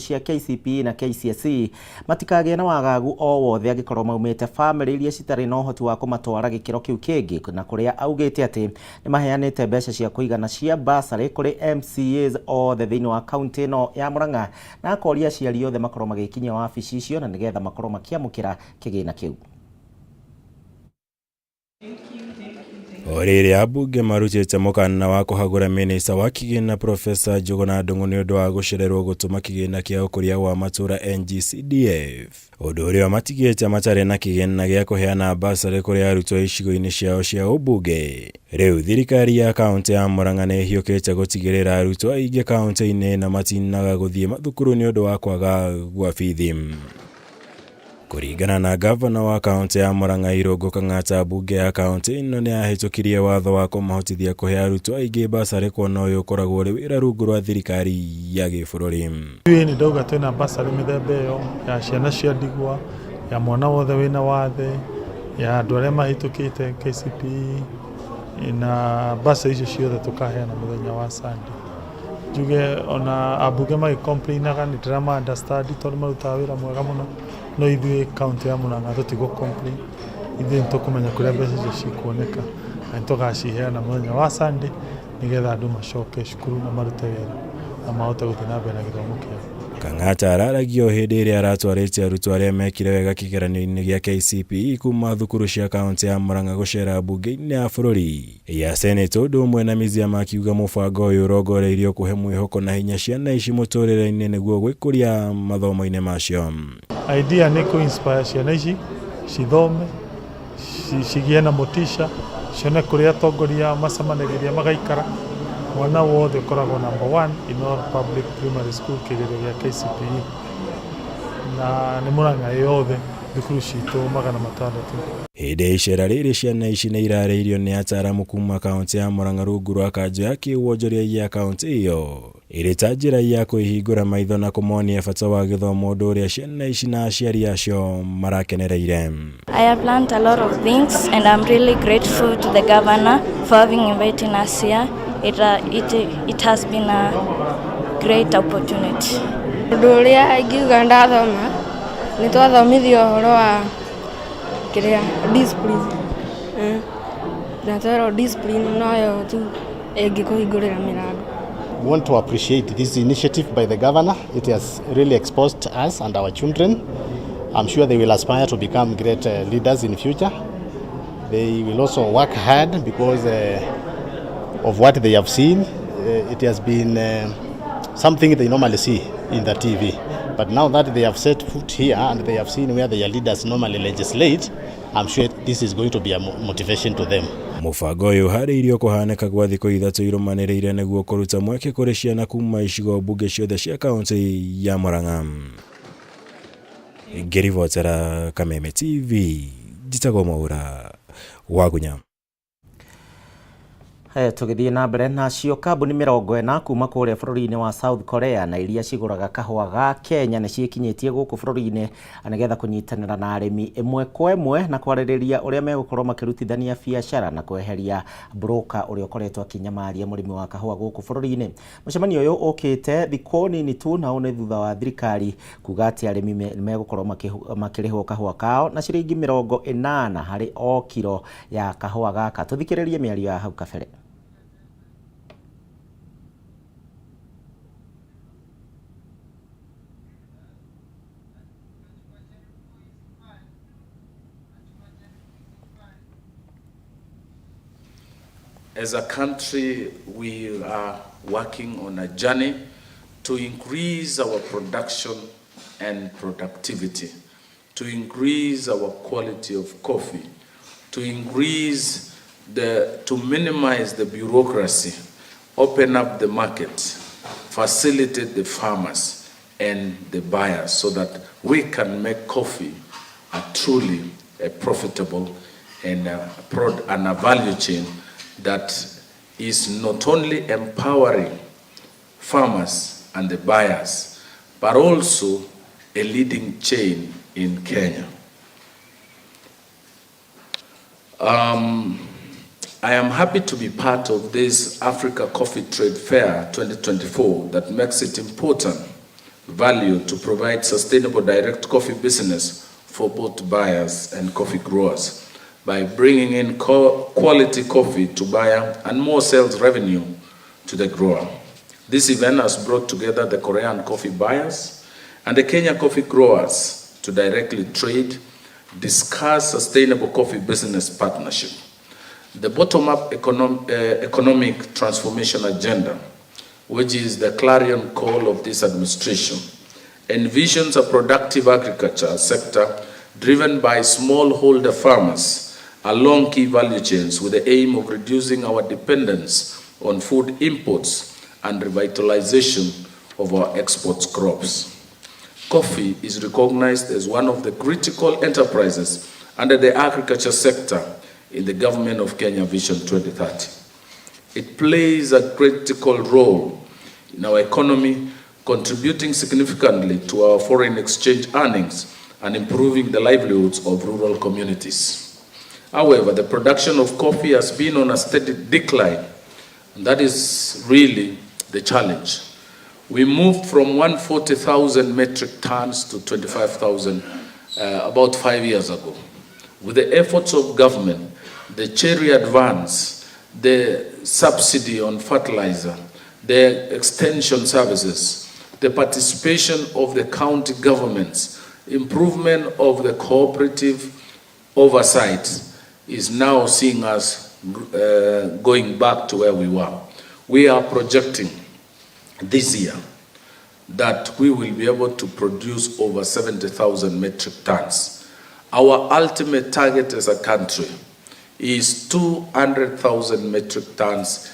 cia KCPE na KCSE matikagĩa na wagagu o wothe angĩkorwo maumĩte famĩlĩ iria citarĩ na ũhoti wa kũmatwara gĩkĩro kĩu kĩngĩ, na kũrĩa augĩte atĩ nĩ maheanĩte mbeca cia kũigana cia bursary kũrĩ MCAs othe thĩinĩ wa kaunti ĩno ya Murang'a, na akoria aciari othe makorwo magĩkinyia wabici icio na nĩgetha makorwo makĩamũkĩra kĩgĩna kĩu. Orĩrĩa ambunge marutĩte mũkana wa kũhagũra minista wa kĩgĩna Profesa Njuguna Ndung'u nĩ ũndũ wa gũcererwo gũtũma kĩgĩna kĩa ũkũria wa matũra NGCDF, ũndũ ũrĩa matigĩte matarĩ na kĩgĩna gĩa kũheana bursary kũrĩ arutwo icigo-inĩ ciao cia ũmbunge. Rĩu thirikari ya kaunti ya Murang'a nĩ ĩhiũkĩte gũtigĩrĩra arutwo aingĩ kaunti-inĩ na matinaga gũthiĩ mathukuru nĩ ũndũ wa kwaga gwa bithi. Kũringana na gavana wa kaunti ya Murang'a Irũngũ Kang'ata, bunge ya kaunti ĩno nĩ yahĩtũkirie watho wa kũmahotithia kũhe arutwo aingĩ bursary, kuona ũyũ ũkoragwo ũrĩ wĩra rungu rwa thirikari ya gĩbũrũri. Nĩ ndauga twĩna bursary mĩthemba ĩyo ya ciana cia ndigwa, ya mwana wothe wĩna wathe, ya andũ arĩa mahĩtũkĩte KCPE, na bursary icio ciothe tũkaheana mũthenya wa Sunday. Njuge ona ambunge magĩcomplainaga nĩ ndĩrama understand tondũ marutaga wĩra mwega mũno, no ithuĩ kaunti ya Murang'a tũtigũ complain, ithuĩ nĩ tũkũmenya kũrĩa mbeca icio cikuoneka na nĩ tũgaciheana mũthenya wa Sunday nĩgetha andũ macoke cukuru na marute wĩra na mahote gũthiĩ na mbere na gĩthomo kĩao. Kang'ata araragio hĩndĩ ĩrĩa aratwarĩte arutwo arĩa mekire wega kĩgeranio-inĩ gĩa KCPE kuma thukuru cia kaunti ya Murang'a gũcera mbunge-inĩ ya bũrũri ya Senate, ũndũ ũmwe na Miziama akiuga mũbango ũyũ ũrongoreirio kũhe mwĩhoko na hinya ciana ici mũtũrĩre-inĩ nĩguo gwĩkũria mathomo-inĩ macio. Idea nĩ kũ-inspire ciana ici cithome, cigĩe na motisha, cione kũrĩa atongoria macemanagĩria magaikara. Mwana wothe ũkoragwo number 1 in all public primary school kĩgerio gĩa KCPE, na nĩ Murang'a yothe thukuru citũ 600. Hĩndĩ icera rĩrĩ ciana ici nĩ irarĩirio nĩ ataaramu kuma kaunti ya Murang'a rungu rwa kanjũ ya kĩwonjoria ya kaunti ĩyo, ĩrĩ ta njĩra ya kwĩhingũra maitho na kũmonia bata wa gĩthomo, ũndũ ũrĩa ciana ici na aciari acio marakenereire. I have learned a lot of things and I'm really grateful to the governor for having invited us here. It has been a great opportunity. Ũndũ ũrĩa ingiuga ndathoma nĩ twathomithio ũhoro wa discipline. Na twerwo discipline noyo tu ĩngĩkũhingũrĩra mĩrango. We want to appreciate this initiative by the governor. It has really exposed us and our children. I'm sure they will aspire to become great leaders in future. They will also work hard because of what they have seen. It has been something they normally see in the TV. But now that they have set foot here and they have seen where their leaders normally legislate, I'm sure this is going to be a motivation to them. Mũbango ũyũ harĩirio kũhanĩka gwa thikũ 3 irũmanĩrĩire nĩguo kũruta mweke kũrĩ ciana kuma icigo mbunge ciothe cia kaunti ya Murang'a. Ngĩribotera Kameme TV, Gitau Mohoro Wagunya. Tũgĩthiĩ na mbere nacio kambuni 40 kuma kũrĩa bũrũri-inĩ wa South Korea na iria cigũraga kahũa ga Kenya nĩ ciĩkinyĩtie gũkũ bũrũri-inĩ nĩgetha kũnyitanĩra na arĩmi ĩmwe kwa ĩmwe na kwarĩrĩria ũrĩa megũkorwo makĩrutithania biacara na kweheria broker ũrĩa ũkoretwo akinyamaria mũrĩmi wa kahũa gũkũ bũrũri-inĩ. Mũcemanio ũyũ ũkĩte thikũ nini tu na nĩ thutha wa thirikari kuga atĩ arĩmi nĩ megũkorwo makĩrĩhwo kahũa kao na ciringi 80 harĩ o kiro ya kahũa gaka. Tũthikĩrĩrie mĩario ya hau kabere. As a country, we are working on a journey to increase our production and productivity, to increase our quality of coffee, to minimize the bureaucracy, open up the market, facilitate the farmers and the buyers so that we can make coffee a truly profitable and a value chain that is not only empowering farmers and the buyers, but also a leading chain in Kenya. I am happy to be part of this Africa Coffee Trade Fair 2024 that makes it important value to provide sustainable direct coffee business for both buyers and coffee growers by bringing in quality coffee to buyer and more sales revenue to the grower. This event has brought together the Korean coffee buyers and the Kenya coffee growers to directly trade, discuss sustainable coffee business partnership. The bottom-up economic transformation agenda, which is the clarion call of this administration, envisions a productive agriculture sector driven by smallholder farmers along key value chains with the aim of reducing our dependence on food imports and revitalization of our export crops. Coffee is recognized as one of the critical enterprises under the agriculture sector in the Government of Kenya Vision 2030. It plays a critical role in our economy, contributing significantly to our foreign exchange earnings and improving the livelihoods of rural communities. However, the production of coffee has been on a steady decline, and that is really the challenge. We moved from 140,000 metric tons to 25,000 about 5 years ago. With the efforts of government, the cherry advance, the subsidy on fertilizer, the extension services, the participation of the county governments, improvement of the cooperative oversight is now seeing us going back to where we were. We are projecting this year that we will be able to produce over 70,000 metric tons. Our ultimate target as a country is 200,000 metric tons